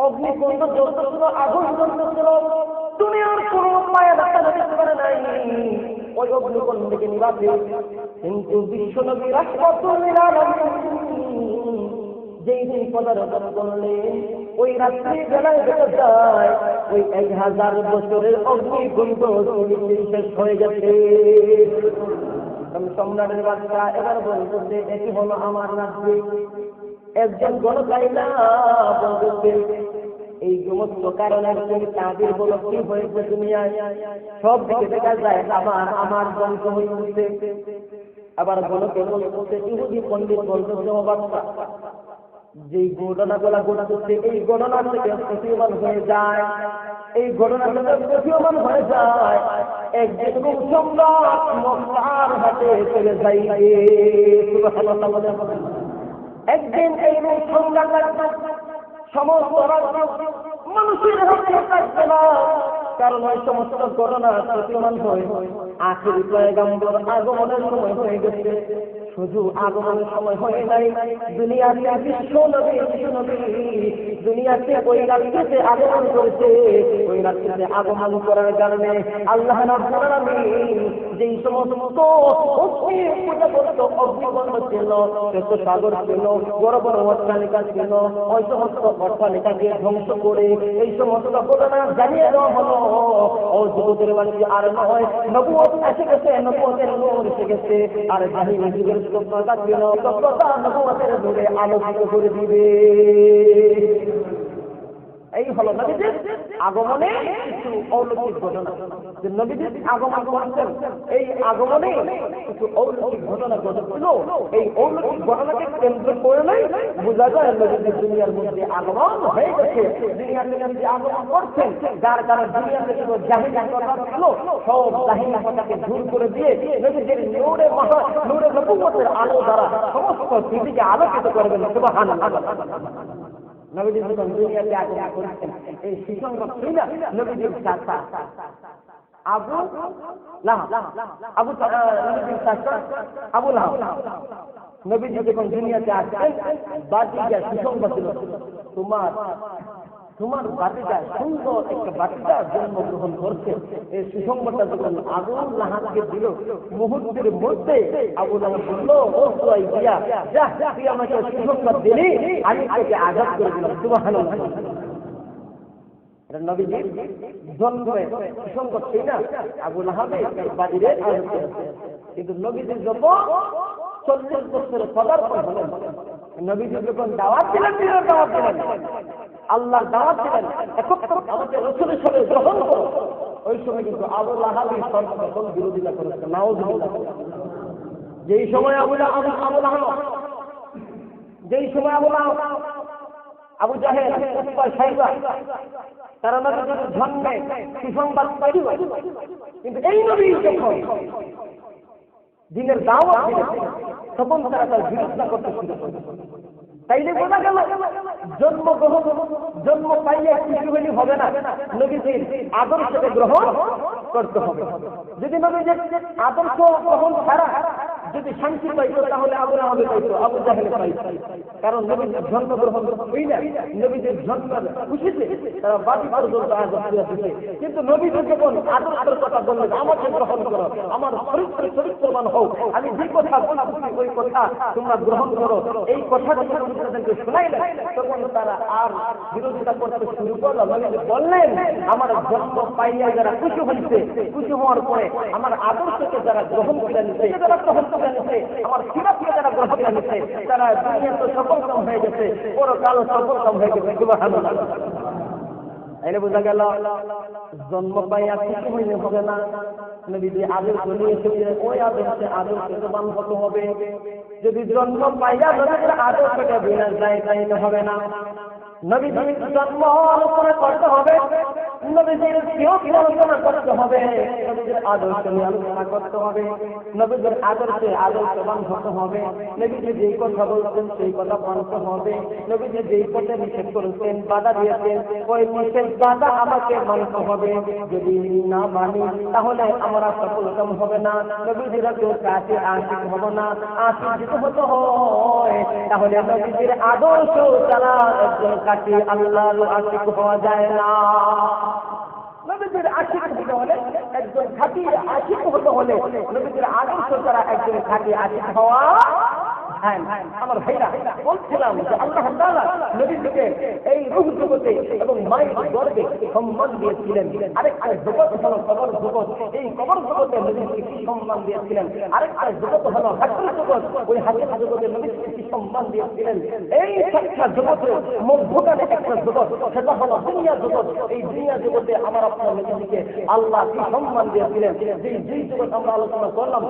Speaker 1: অগ্নিকুণ্ড জ্বলতেছিল, আগুন জ্বলতেছিল, দুনিয়ার কোনো মায়া দেখা যেতে পারে নাই ওই অগ্নিকুণ্ডকে নিভাতে। কিন্তু বিশ্বনবী রাহমাতুল্লাহ আলাইহি যেই দিন পদার্পণ করলেন, ওই রাত্রি বেলায় দেখা যায় ওই 1000 বছরের অগ্নিকুণ্ড শেষ হয়ে গেছে। সম্রাটের বাচ্চা এবার বলতেছে, এটি হলো আমার রাজ্য। একজন গণতাইলা বলতেছে, এই সমস্ত কারণের তুমি তাদের বলো কি হয়েছে দুনিয়ায়, সব দিকে দেখা যায় আমার ধ্বংস হয়েছে। আবার গণকে বলতেছে, ইহুদি পণ্ডিত বলতেছে, ও বাচ্চা, যেই ঘটনাগুলা ঘটতেছে এই ঘটনা থেকে প্রতীয়মান হয়ে যায়, এই ঘটনা থেকে প্রতীয়মান হয়ে যায় একদিন সম্রাট মক্কার হাতে চলে যায়। একদিন এই সম্রাট সমস্ত মানুষের হাতে থাকবে না, কারণ ওই সমস্ত ঘটনা প্রতীয়মান হয়ে আখির পয়গম্বর আগমনের সময় হয়ে গেছে। শুধু আগমনের সময় হয়ে নাই, দুনিয়াতে বিশ্বনবী দুনিয়াতে ওই রাত্রিতে আগমন করেছে। ওই রাত্রিতে আগমন করার কারণে আল্লাহ রাব্বুল আলামিন যেই সমস্ত পূজা করত, অগ্নিকুণ্ড ছিল, শ্রেষ্ঠ সাগর ছিল, বড় বড় অট্টালিকা ছিল, ওই সমস্ত অট্টালিকাকে ধ্বংস করে এই সমস্ত ঘটনা জানিয়ে দেওয়া হলো। ও যুবকের বাড়ি আর নয়, নবুয়ত এসে গেছে, নবুয়তের নূর এসে গেছে, আর জাহিলি যুগের সভ্যতা ছিল, সভ্যতা নবুয়তের নূরে আলোকিত করে দিবে। আগমনে কিছু অলৌকিক ঘটনা, যে নবীজি আগমন করছেন, এই আগমনে কিছু অলৌকিক ঘটনা ঘটেছিল। এই অলৌকিক ঘটনাকে কেন্দ্র করে বোঝা যায় নবীজি দুনিয়ার মধ্যে আগমন হয়ে গেছে, দুনিয়ার মধ্যে আগমন করছেন, যার কারণে দুনিয়াতে শুধু জাহিলি কথা ছিল, সব জাহিলি কথাকে দূর করে দিয়ে নবীজির নূরে নবুয়তের আলো দ্বারা সমস্ত পৃথিবীকে আলোকিত করবেন। সুবহানাল্লাহ। নবীজি যখন দুনিয়াতে আগমন করেছেন, এই সুসংবাদ শুনে নবীজির চাচা আবু লাহাব, নবীজির চাচা আবু লাহাব, নবীজি যখন দুনিয়াতে আসেন, বাতিজা সুসংবাদ দিল, তোমার বাতিজা সুন্দর একটা বাতিজা জন্মগ্রহণ করছে। এই সুসংবাদটা যখন আবু লাহাবকে দিল, মুহূর্তের মধ্যে আবু লাহাব বলল, ও সুয়াই দিয়া, যা তুই আমাকে সুসংবাদ দিলি, আমি তোকে আজাদ করে দিলাম। সুবহানাল্লাহ। নবীজির জন্মে সুসংবাদ ছিল না, আবু লাহাবে বাড়িরে আজাদ করেছে। কিন্তু নবীজির যখন 40 বছরে পদার্পণ হলেন, নবীজি যখন দাওয়াত দিলেন, আল্লাহর দাওয়াত দিলেন, আমাকে রাসূলের সাথে গ্রহণ করো, ওই সময় কিন্তু আবু লাহাবই সর্বপ্রথম বিরোধিতা করেছে। নাউযুবিল্লাহ। যেই সময় আবু আবু জাহেল, উতবা, শাইবা, তারা নবীজির জন্মে সুসংবাদ পাইল, কিন্তু এই নবী যখন দিনের দাওয়াত দিলেন, তখন তারা তার বিরোধিতা করতে শুরু করল। তাইলে বোঝা গেল জন্ম পাইলে খুশি হইলে হবে না, নবীজির আদর্শকে গ্রহণ করতে হবে। যদি নবীজির আদর্শ গ্রহণ ছাড়া যদি শান্তি পাইতো, তাহলে আবু লাহাব পাইতো, আবু জাহেল পাইতো। কারণ নবীজির জন্মগ্রহণ হইলে নবীজির জন্মের খুশিতে তারা বাড়ি পর্যন্ত আজাদ দিতে। কিন্তু নবীজি যখন আদর্শের কথা বললেন, আমাকে গ্রহণ করো, আমার চরিত্রবান হোক, আমি যে কথা বলছি ওই কথা তোমরা গ্রহণ করো, এই কথা তাদেরকে শোনাইলেন, তখন তারা আর বিরোধিতা করতে শুরু করলো। নবীজি বললেন, আমার জন্ম পাইয়া যারা খুশি হয়েছে, খুশি হওয়ার পরে আমার আদর্শকে যারা গ্রহণ করে নিচ্ছে, আমার সিরাতকে যারা গ্রহণ করে নিচ্ছে, তারা দুনিয়াতে সফলকাম হয়ে গেছে, পরকাল সফলকাম হয়ে গেছে। সুবহানাল্লাহ। এনে বোঝা গেল জন্ম পাইয়া খুশি হইলে হবে না, নবীজি আদর্শ নিয়ে এসেছে, ওই আদর্শকে বান হতে হবে। যদি জন্ম পাইয়া নবীজির আদর্শকে বিনা যায়, তাইলে হবে না। নবীজির জন্ম আলোচনা করতে হবে, নবীজির আলোচনা করতে হবে, নবীজির আদর্শ নিয়ে আলোচনা করতে হবে, নবীজির আদর্শবান হতে হবে। নবীজি যেই কথা বলছেন সেই কথা মানতে হবে। নবীজি যেই কথা নিষেধ করেছেন, বাধা দিয়েছেন, ওই নিষেধ বাধা আমাকে মানতে হবে। যদি না মানি তাহলে আমরা সফলকাম হবে না, নবীজির কাছে আশিক হব না। আশিক যদি হতে হয় তাহলে নবীজির আদর্শ ছাড়া একজন কাছে আল্লাহর আশিক হওয়া যায় না। নবীজির আশিক হতে হলে, একজন খাঁটি আশিক হতে হলে নবীজির আদর্শ ছাড়া একজন খাঁটি আশিক হওয়া। আমার ভাইরা, বলছিলাম যে আল্লাহ তাআলা নবীজিকে এই রূহ জগতে এবং মায়ের গর্ভে সম্মান দিয়েছিলেন। আরেকটা জগৎ হলো কবর জগৎ, এই কবর জগতে নবীজিকে কি সম্মান দিয়েছিলেন। আরেকটা জগৎ হলো হাসর জগৎ, ওই হাসর জগতে নবীজিকে কি সম্মান দিয়েছিলেন। এই একটা জগতের মধ্যখানে একটা জগৎ, সেটা হলো দুনিয়া জগৎ। এই দুনিয়া জগতে আমার আপনার নবীজিকে আল্লাহ কি সম্মান দিয়েছিলেন। যেই জগৎ আমরা আলোচনা করলাম,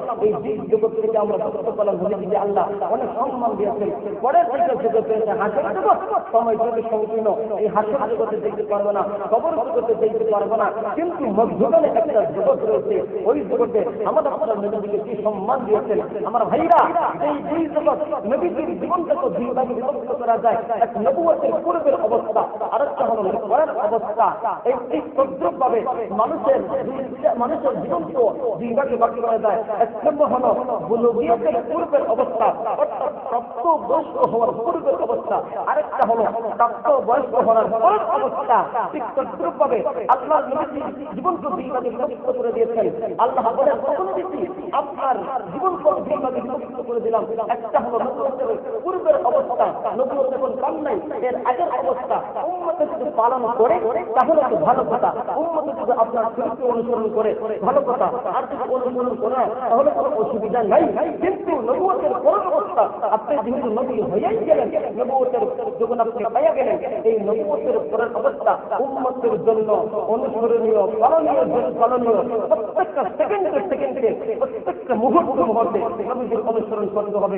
Speaker 1: এই জগৎ থেকে আমরা বুঝতে পারলাম নবীজিকে আল্লাহ অনেক সম্মান দিয়েছেন। পরের থেকে জগৎ রয়েছে হাসর জগৎ, সময় যদি সংকীর্ণ, এই হাসর জগতে দেখতে পারবো না, কবর জগতে দেখতে পারবো না, কিন্তু মধ্যখানে একটা জগৎ রয়েছে, ওই জগতে আমাদের আপনার নবীজিকে কি সম্মান দিয়েছেন। আমার ভাইরা, এই দুই জগৎ নবীজির জীবনটাকে দুই ভাগে বিভক্ত করা যায়। এক নবুয়তের পূর্বের অবস্থা, আরেকটা হলো পরের অবস্থা। এই তদ্রুপভাবে মানুষের জীবনকে দুই ভাগে ভাগ করা যায়। এক নম্বর হলো বুলুগিয়তের পূর্বের অবস্থা, অর্থাৎ প্রাপ্ত বয়স্ক হওয়ার পূর্বের অবস্থা। আরেকটা হলো প্রাপ্ত বয়স্ক হওয়ার পরের অবস্থা। ঠিক তদ্রুপভাবে আল্লাহ নবীজির জীবনকে দুই ভাগে বিভক্ত করে দিয়েছেন। আল্লাহ বলেন, কখনো যদি আপনার জীবনকে দুই ভাগে বিভক্ত করে দিলাম, একটা হলো নবুয়তের পূর্বের অবস্থা, নবুয়ত এখন পান নাই, এর আগের অবস্থা। উম্মত যদি পালন করে তাহলে তো ভালো কথা, উম্মত যদি আপনার চরিত্র অনুসরণ করে ভালো কথা, আর যদি অনুসরণ করে তাহলে কোনো অসুবিধা নাই। কিন্তু নবুয়তের পরের অবস্থা, আপনি যেহেতু নবী হয়েই গেলেন, নবুয়তের যখন আপনি পাইয়া গেলেন, এই নবুয়তের পরের অবস্থা উম্মতের জন্য অনুসরণীয়, পালনীয় প্রত্যেকটা সেকেন্ডে প্রত্যেকটা মুহূর্তে নবীজির অনুসরণ করতে হবে।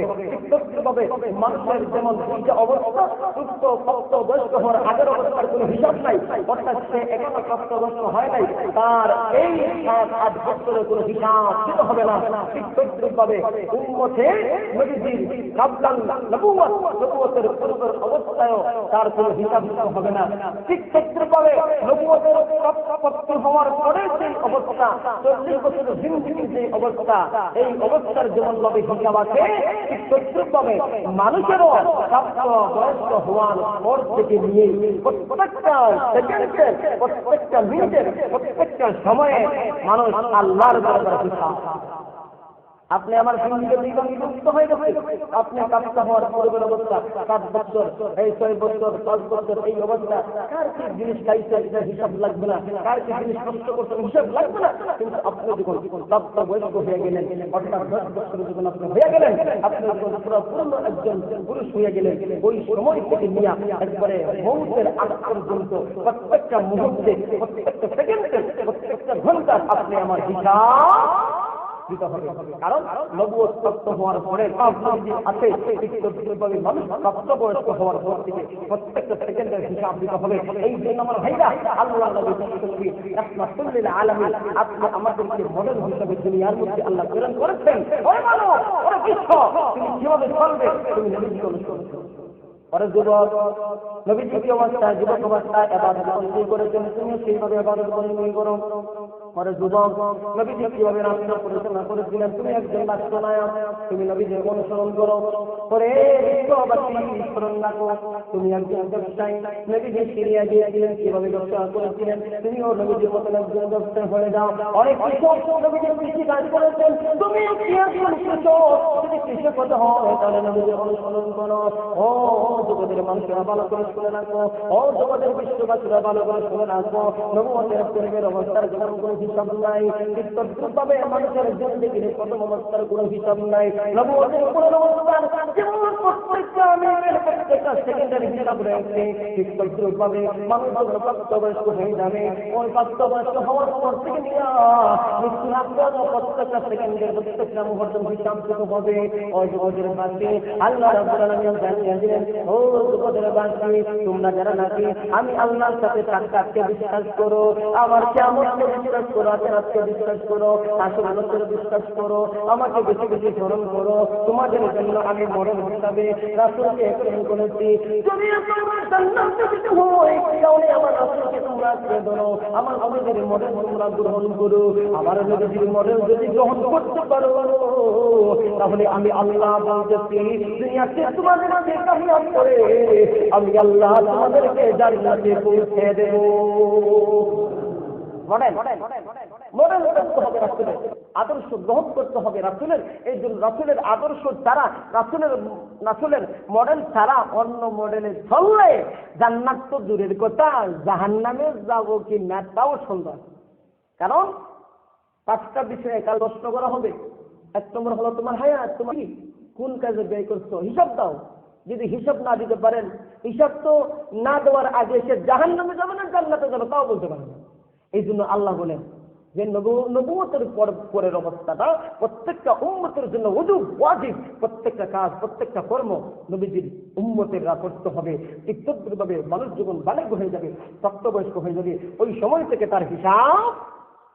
Speaker 1: ঠিকভাবে মানুষের যেমন দুইটা অবস্থা, সুস্থ প্রাপ্তবয়স্ক হওয়ার আগের অবস্থার কোনো হিসাব নাই, অর্থাৎ সে এখনো প্রাপ্তবয়স্ক হয় নাই, তার এই 7-8 বছরের কোনো হিসাব দিতে হবে না। ঠিকভাবে উম্মতে নবীজির কাবলান নবুয়তের পূর্বের অবস্থায়ও তার কোনো হিসাব দিতে হবে না। ঠিকভাবে নবুয়তের প্রাপ্তি হওয়ার পরে সেই অবস্থা, 40 বছরের জিন্দেগির যে অবস্থা, এই অবস্থার যেমন ভাবে হিসাব আছে, ঠিকভাবে মানুষেরও প্রাপ্তবয়স্ক হওয়ার পর থেকে নিয়ে প্রত্যেকটা সেকেন্ডের, প্রত্যেকটা মিনিটের, প্রত্যেকটা সময়ে মানুষ আল্লাহর দরবারে হিসাব। আপনি আমার সঙ্গে বিভক্ত হয়ে গেছে, আপনি প্রাপ্ত হওয়ার পূর্বের অবস্থা 7 বছর, এই 6 বছর, 5 বছর, এই অবস্থা, কার কি জিনিস খাইছেন হিসাব লাগবে না, কার কি জিনিস কষ্ট করছেন হিসাব লাগবে না। কিন্তু আপনি যখন প্রাপ্তবয়স্ক হয়ে গেলেন, অর্থাৎ 10 বছর যখন আপনি হয়ে গেলেন, আপনি যখন পূর্ণ একজন পুরুষ হয়ে গেলেন, ওই সময় থেকে নিয়ে একবারে মৌতের আগ পর্যন্ত প্রত্যেকটা মুহূর্তে, প্রত্যেকটা সেকেন্ডে, প্রত্যেকটা ঘন্টা আপনি আমার হিসাব দিতে হবে। কারণ নবুয়ত প্রাপ্ত হওয়ার পরে আছে, ঠিকভাবে মানুষ প্রাপ্তবয়স্ক হওয়ার পর থেকে প্রত্যেকটা সেকেন্ডের হিসাব দিতে হবে। এই জন্য আমার ভাইরা, আল্লাহ নবী রাহমাতুল্লিল আলামিন, আপনি আমাদেরকে মডেল হিসেবে দুনিয়ার মধ্যে আল্লাহ প্রেরণ করেছেন। ওরে মানব, ওরে বিশ্ব, তুমি কিভাবে চলবে, তুমি নবীকে অনুসরণ করো। ওরে যুবক, নবীজি কি অবস্থায়, যুবক অবস্থায় ইবাদত করেছেন, তুমি সেইভাবে ইবাদত করো। ওরে যুবক, নবীজি কিভাবে রান্না পরিচালনা করেছিলেন, তুমি একজন রাষ্ট্রনায়ক, তুমি নবীজির অনুসরণ করো। ওরে বিশ্ববাসী স্মরণ রাখো, তুমি একজন ব্যবসায়ী, নবীজি সিরিয়া গিয়েছিলেন, কিভাবে ব্যবসা করেছিলেন, তুমিও নবীজির মতন একজন ব্যবসায়ী হয়ে যাও। অনেক কৃষক নবীজির কৃষি কাজ করেছেন, তুমি কি একজন কৃষক, যদি কৃষক হতে হয় তাহলে নবীজির অনুসরণ করো। ও জগতের মানুষেরা ভালো করে শুনে রাখো, ও জগতের বিশ্ববাসীরা ভালো করে শুনে রাখো, নবুয়তের পূর্বের অবস্থার যেমন কোনো হিসাব নাই, ঠিকভাবে মানুষের জিন্দেগির প্রথম অবস্থার কোনো হিসাব নাই, নবুয়তের পূর্ণ অবস্থার যেমন প্রত্যেকটা মিনিটের, প্রত্যেকটা সেকেন্ডের হিসাব রয়েছে। ঠিকভাবে মানুষ যখন প্রাপ্তবয়স্ক হয়ে যাবে, ওই প্রাপ্তবয়স্ক হওয়ার পর থেকে নিয়ে মৃত্যুর আগ পর্যন্ত প্রত্যেকটা সেকেন্ডের, প্রত্যেকটা মুহূর্তের হিসাব দিতে হবে। ওই জগতের বাসী আল্লাহ রাব্বুল আলামিন জানিয়ে দিলেন, ও জগতের বাসী, তোমরা যারা নাকি আমি আল্লাহর সাথে সাক্ষাৎকে বিশ্বাস করো, আমার কিয়ামতকে বিশ্বাস করো, আখিরাতকে বিশ্বাস করো, আসমানকে বিশ্বাস করো, আমাকে বেশি বেশি স্মরণ করো, তোমাদের জন্য আমি মরণ হিসাবে রাসূলকে প্রেরণ করেছি। যদি তোমরা জান্নাতে যেতে হয় তাহলে আমার রাসূলকে তোমরা ছেড়ে দাও, আমার নবীর মডেল তোমরা গ্রহণ করো। আমার নবীর মডেল যদি গ্রহণ করতে পারো তাহলে আমি আল্লাহ বলতেছি, দুনিয়াতে তোমাদেরকে কামিয়াব করে আমি আল্লাহ তোমাদেরকে জান্নাতে পৌঁছে দেব। মডেল করতে হবে রাসূলের, আদর্শ গ্রহণ করতে হবে রাসূলের। এই জন্য রাসূলের আদর্শ ছাড়া, রাসূলের মডেল ছাড়া অন্য মডেলে চললে জান্নাত তো দূরের কথা, জাহান্নামে যাবো কি না তাও সন্দেহ। কারণ 5টা বিষয়ে কাল প্রশ্ন করা হবে। 1 নম্বর হলো তোমার হায়াত, তোমার কোন কাজে ব্যয় করছো, হিসাব দাও। যদি হিসাব না দিতে পারেন, হিসাব তো না দেওয়ার আগে সে জাহান্নামে যাবে না জান্নাতে যাবে তাও বলতে পারে না। এই জন্য আল্লাহ বলেন যে নবুয়তের পরের অবস্থাটা প্রত্যেকটা উম্মতের জন্য ওয়াজিব ওয়াজিব, প্রত্যেকটা কাজ, প্রত্যেকটা কর্ম নবীজির উম্মতেরা করতে হবে। ঠিকভাবে মানুষ যখন বালেগ হয়ে যাবে, প্রাপ্তবয়স্ক হয়ে যাবে, ওই সময় থেকে তার হিসাব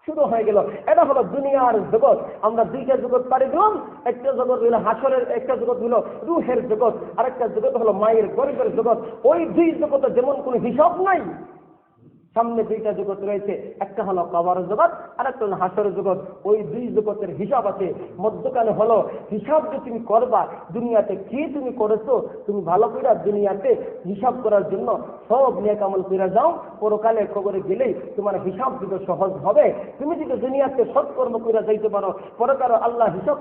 Speaker 1: শুরু হয়ে গেল। এটা হলো দুনিয়ার জগৎ। আমরা 2টা জগৎ পাড়ি দিলাম। একটা জগৎ হলো হাসরের, একটা জগৎ হলো রূহের জগৎ, আর একটা জগৎ হলো মায়ের গর্ভের জগৎ। ওই 2 জগতে যেমন কোনো হিসাব নাই, এই 2 জগতের মধ্যে কোনো হিসাব নাই। সামনে দুইটা জগৎ রয়েছে, একটা হলো কবর জগৎ আর একটা হলো হাসর জগৎ। ওই দুই জগতের হিসাব আছে। মধ্যখানে হলো হিসাব যে তুমি করবা, দুনিয়াতে কি তুমি করেছো, তুমি ভালো করে দুনিয়াতে হিসাব করার জন্য সব নেক আমল করে যাও, পরকালে কবরে গেলেই তোমার হিসাব দিতে সহজ হবে। তুমি যদি দুনিয়াতে সৎকর্ম করে যাইতে পারো, পরকালে আল্লাহ হিসাব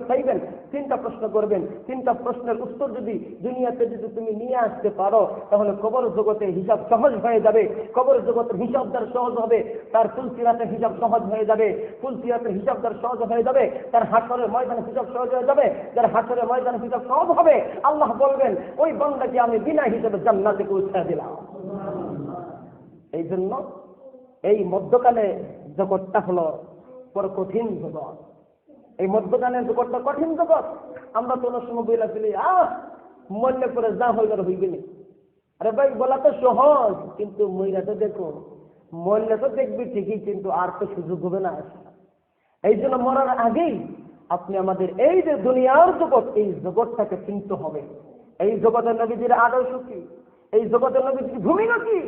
Speaker 1: চাইবেন, তিনটা প্রশ্ন করবেন। তিনটা প্রশ্নের উত্তর যদি দুনিয়াতে যদি তুমি নিয়ে আসতে পারো, তাহলে কবর জগতে হিসাব সহজ হয়ে যাবে। কবর জগতের হিসাবদার সহজ হবে, তার ফুলসিরাতের হিসাব সহজ হয়ে যাবে। ফুলসিরাতের হিসাবদার সহজ হয়ে যাবে, তার হাসরের ময়দানে হিসাব সহজ হয়ে যাবে। যার হাসরের ময়দানে হিসাব সহজ হবে, আল্লাহ বলবেন ওই বান্দাকে আমি বিনা হিসাবে জান্নাতে পৌঁছে দিলাম। এই জন্য এই মধ্যকালে জগৎটা হলো বড় কঠিন জগৎ। এই মধ্যকালের জগৎটা কঠিন জগৎ। আমরা তো অনেক সময় বইলা ফেলি, মরলে পরে যা হইবার হইবে না। আরে ভাই, বলা তো সহজ, কিন্তু মইরা তো দেখো, মরলে তো দেখবি ঠিকই, কিন্তু আর তো সুযোগ হবে না। এই জন্য মরার আগেই আপনি আমাদের এই যে দুনিয়ার জগৎ, এই জগৎটাকে চিনতে হবে। এই জগতের নবীজির আদর্শ কি, এই জগতের নবীজির ভূমিকা কি,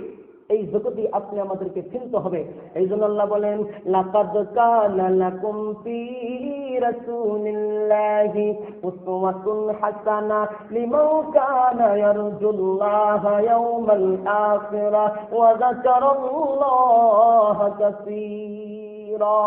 Speaker 1: এই জগৎই আপনি আমাদেরকে চিনতে হবে। এই জন্য আল্লাহ বলেন, লাকাদ কানা লাকুম ফী রাসূলিল্লাহি উসওয়াতুন হাসানা লিমান কানা ইয়ারজুল্লাহা ইয়াওমাল আখিরা ওয়া যাকারাল্লাহা কাসীরা।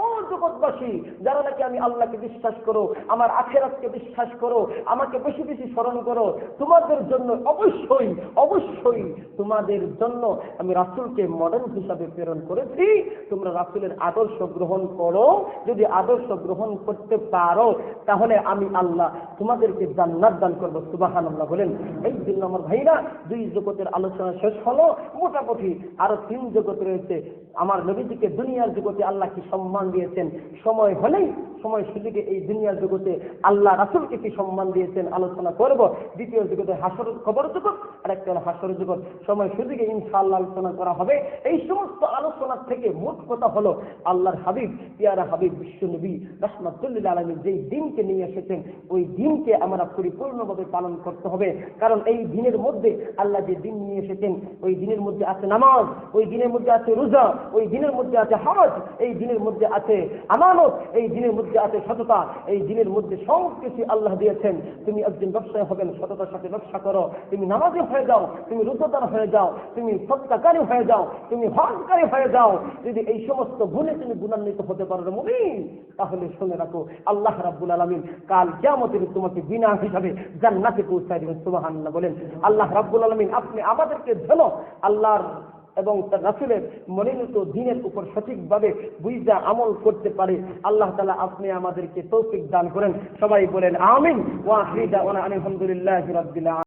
Speaker 1: ও জগৎবাসী, যারা নাকি আমি আল্লাহকে বিশ্বাস করো, আমার আখিরাতকে বিশ্বাস করো, আমাকে বেশি বেশি স্মরণ করো, তোমাদের জন্য অবশ্যই অবশ্যই তোমাদের জন্য আমি রাসূলকে মডেল হিসাবে প্রেরণ করেছি। তোমরা রাসূলের আদর্শ গ্রহণ করো। যদি আদর্শ গ্রহণ করতে পারো, তাহলে আমি আল্লাহ তোমাদেরকে জান্নাত দান করবো। সুবহানাল্লাহ বলেন। এই জন্য আমার ভাইরা, দুই জগতের আলোচনা শেষ হলো। মোটামুটি আরো তিন জগৎ রয়েছে। আমার নবীজিকে দুনিয়ার জগতে আল্লাহ কি সম্মান দিয়েছেন, সময় হলেই, সময় সুযোগে এই দুনিয়ার জগতে আল্লাহ রাসূলকে কি সম্মান দিয়েছেন আলোচনা করব। দ্বিতীয় জগতে হাসর কবর জগৎ, আর একটা হাসর জগৎ, সময় সুযোগে ইনশাআল্লাহ আলোচনা করা হবে। এই সমস্ত আলোচনার থেকে মোট কথা হলো, আল্লাহর হাবিব, পিয়ারা হাবিব, বিশ্ব নবী রাহমাতুল লিল আলামিন যেই দিনকে নিয়ে এসেছেন, ওই দিনকে আমরা পরিপূর্ণভাবে পালন করতে হবে। কারণ এই দিনের মধ্যে আল্লাহ যে দিন নিয়ে এসেছেন, ওই দিনের মধ্যে আছে নামাজ, ওই দিনের মধ্যে আছে রোজা, ওই দিনের মধ্যে আছে হজ, এই দিনের মধ্যে আছে আমানত, এই দিনের মধ্যে আছে সততা, এই দিনের মধ্যে সব কিছু আল্লাহ দিয়েছেন। তুমি একজন ব্যবসায়ী হবেন, সততার সাথে ব্যবসা করো। তুমি নামাজি হয়ে যাও, তুমি রোজাদার হয়ে যাও, তুমি সদকাকারী হয়ে যাও, তুমি হজকারী হয়ে যাও। যদি এই সমস্ত গুণে তুমি গুণান্বিত হতে পারো মুমিন, তাহলে শুনে রাখো, আল্লাহ রাব্বুল আলামিন কাল কিয়ামতের তোমাকে বিনা হিসাবে জান্নাতে পৌঁছায় দিবেন। সুবহানাল্লাহ বলেন। আল্লাহ রাব্বুল আলামিন আপনি আমাদেরকে যেন আল্লাহর এবং তার রাসূলের মনোনীত দ্বীনের উপর সঠিকভাবে বুঝা আমল করতে পারে, আল্লাহ তাআলা আপনি আমাদেরকে তৌফিক দান করেন। সবাই বলেন আমিন। ওয়া আখিরু দাওয়ানা আলহামদুলিল্লাহি রাব্বিল আলামিন।